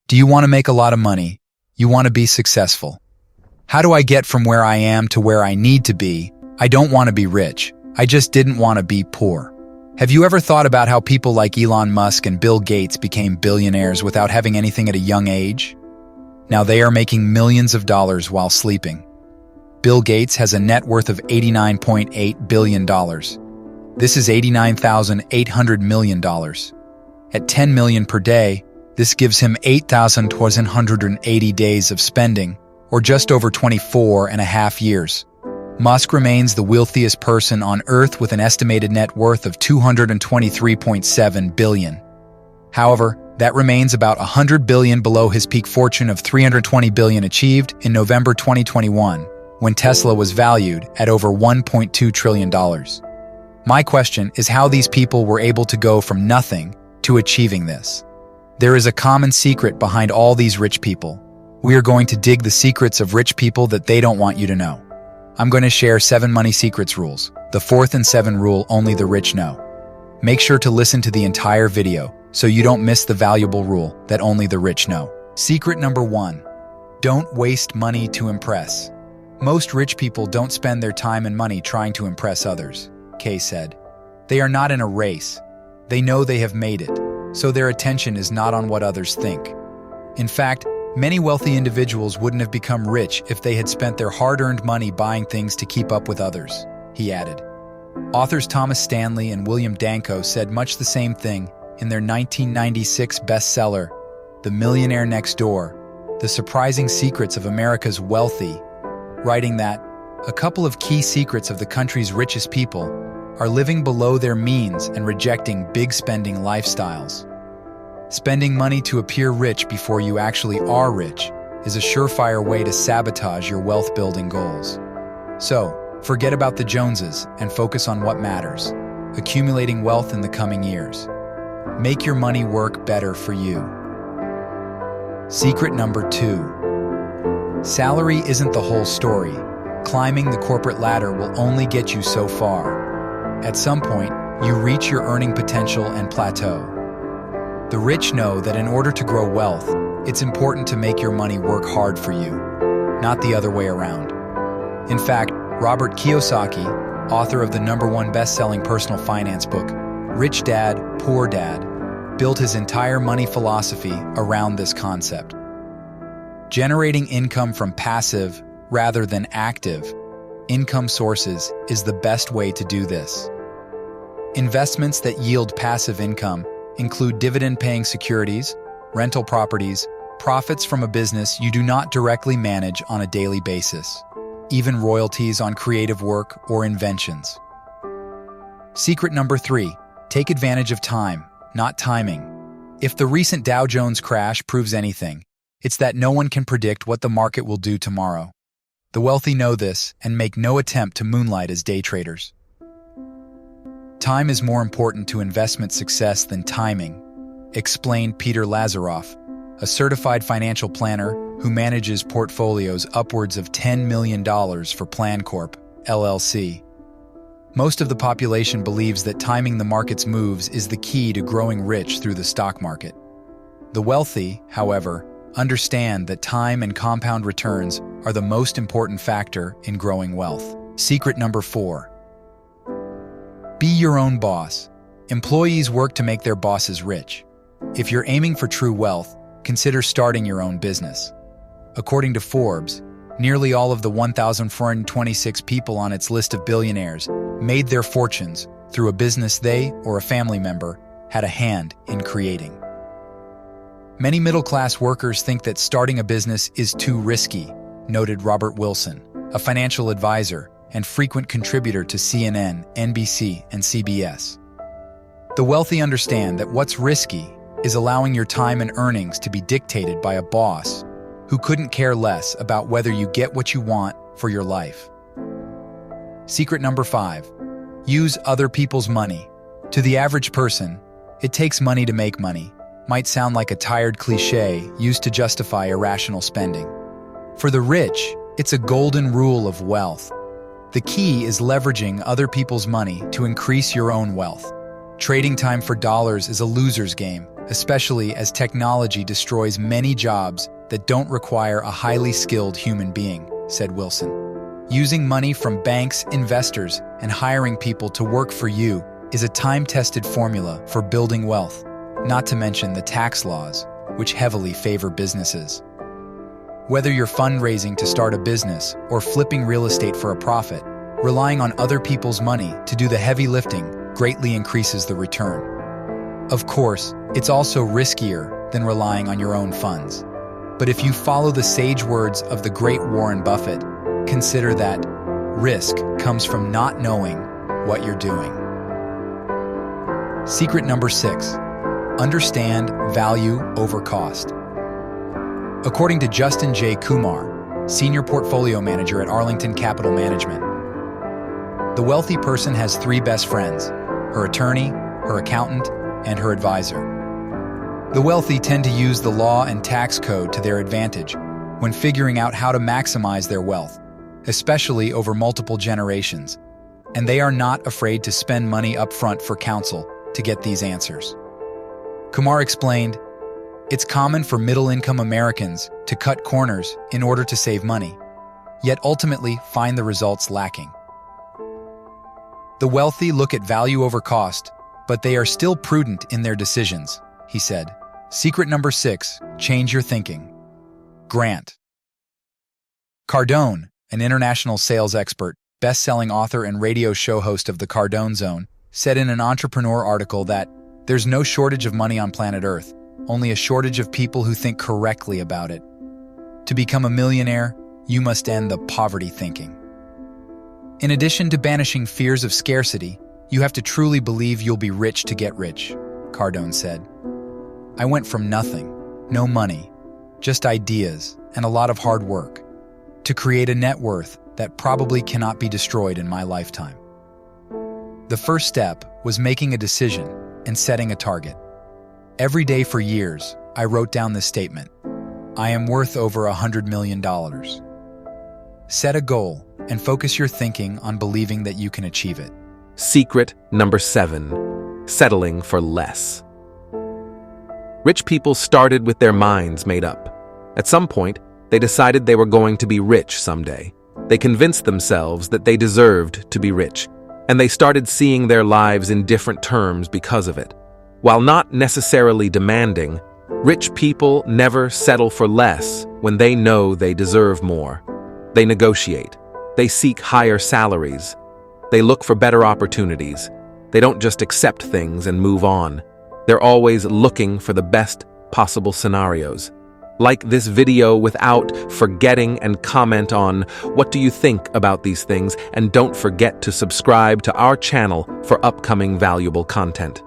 Do you want to make a lot of money? You want to be successful. How do I get from where I am to where I need to be? I don't want to be rich. I just didn't want to be poor. Have you ever thought about how people like Elon Musk and Bill Gates became billionaires without having anything at a young age? Now they are making millions of dollars while sleeping. Bill Gates has a net worth of $89.8 billion. This is $89,800 million. At $10 million per day, this gives him 8,280 days of spending, or just over 24 and a half years. Musk remains the wealthiest person on Earth with an estimated net worth of $223.7 billion. However, that remains about $100 billion below his peak fortune of $320 billion achieved in November 2021, when Tesla was valued at over $1.2 trillion. My question is how these people were able to go from nothing to achieving this. There is a common secret behind all these rich people. We are going to dig the secrets of rich people that they don't want you to know. I'm going to share 7 money secrets rules. The 4th and 7th rule only the rich know. Make sure to listen to the entire video so you don't miss the valuable rule that only the rich know. Secret number 1. Don't waste money to impress. Most rich people don't spend their time and money trying to impress others, Kay said. They are not in a race. They know they have made it, so their attention is not on what others think. In fact, many wealthy individuals wouldn't have become rich if they had spent their hard-earned money buying things to keep up with others, he added. Authors Thomas Stanley and William Danko said much the same thing in their 1996 bestseller, The Millionaire Next Door, The Surprising Secrets of America's Wealthy, writing that a couple of key secrets of the country's richest people are living below their means and rejecting big spending lifestyles. Spending money to appear rich before you actually are rich is a surefire way to sabotage your wealth-building goals. So, forget about the Joneses and focus on what matters, accumulating wealth in the coming years. Make your money work better for you. Secret number 2. Salary isn't the whole story. Climbing the corporate ladder will only get you so far. At some point, you reach your earning potential and plateau. The rich know that in order to grow wealth, it's important to make your money work hard for you, not the other way around. In fact, Robert Kiyosaki, author of the #1 best-selling personal finance book, Rich Dad, Poor Dad, built his entire money philosophy around this concept. Generating income from passive, rather than active, income sources is the best way to do this. Investments that yield passive income include dividend-paying securities, rental properties, profits from a business you do not directly manage on a daily basis, even royalties on creative work or inventions. Secret number 3, take advantage of time, not timing. If the recent Dow Jones crash proves anything, it's that no one can predict what the market will do tomorrow. The wealthy know this and make no attempt to moonlight as day traders. Time is more important to investment success than timing, explained Peter Lazaroff, a certified financial planner who manages portfolios upwards of $10 million for PlanCorp, LLC. Most of the population believes that timing the market's moves is the key to growing rich through the stock market. The wealthy, however, understand that time and compound returns are the most important factor in growing wealth. Secret number 4. Be your own boss. Employees work to make their bosses rich. If you're aiming for true wealth, consider starting your own business. According to Forbes, nearly all of the 1,426 people on its list of billionaires made their fortunes through a business they or a family member had a hand in creating. Many middle-class workers think that starting a business is too risky, noted Robert Wilson, a financial advisor and frequent contributor to CNN, NBC, and CBS. The wealthy understand that what's risky is allowing your time and earnings to be dictated by a boss who couldn't care less about whether you get what you want for your life. Secret number 5. Use other people's money. To the average person, it takes money to make money. Might sound like a tired cliche used to justify irrational spending. For the rich, it's a golden rule of wealth. The key is leveraging other people's money to increase your own wealth. Trading time for dollars is a loser's game, especially as technology destroys many jobs that don't require a highly skilled human being, said Wilson. Using money from banks, investors, and hiring people to work for you is a time-tested formula for building wealth, not to mention the tax laws, which heavily favor businesses. Whether you're fundraising to start a business or flipping real estate for a profit, relying on other people's money to do the heavy lifting greatly increases the return. Of course, it's also riskier than relying on your own funds. But if you follow the sage words of the great Warren Buffett, consider that risk comes from not knowing what you're doing. Secret number 6, understand value over cost. According to Justin J. Kumar, Senior Portfolio Manager at Arlington Capital Management, the wealthy person has 3 best friends: her attorney, her accountant, and her advisor. The wealthy tend to use the law and tax code to their advantage when figuring out how to maximize their wealth, especially over multiple generations, and they are not afraid to spend money up front for counsel to get these answers. Kumar explained, "It's common for middle-income Americans to cut corners in order to save money, yet ultimately find the results lacking. The wealthy look at value over cost, but they are still prudent in their decisions," he said. Secret number 6, change your thinking. Grant Cardone, an international sales expert, best-selling author and radio show host of The Cardone Zone, said in an entrepreneur article that there's no shortage of money on planet Earth, only a shortage of people who think correctly about it. To become a millionaire, you must end the poverty thinking. In addition to banishing fears of scarcity, you have to truly believe you'll be rich to get rich, Cardone said. I went from nothing, no money, just ideas and a lot of hard work, to create a net worth that probably cannot be destroyed in my lifetime. The first step was making a decision and setting a target. Every day for years, I wrote down this statement: I am worth over $100 million. Set a goal and focus your thinking on believing that you can achieve it. Secret number 7, settling for less. Rich people started with their minds made up. At some point, they decided they were going to be rich someday. They convinced themselves that they deserved to be rich, and they started seeing their lives in different terms because of it. While not necessarily demanding, rich people never settle for less when they know they deserve more. They negotiate. They seek higher salaries. They look for better opportunities. They don't just accept things and move on. They're always looking for the best possible scenarios. Like this video without forgetting and comment on what do you think about these things, and don't forget to subscribe to our channel for upcoming valuable content.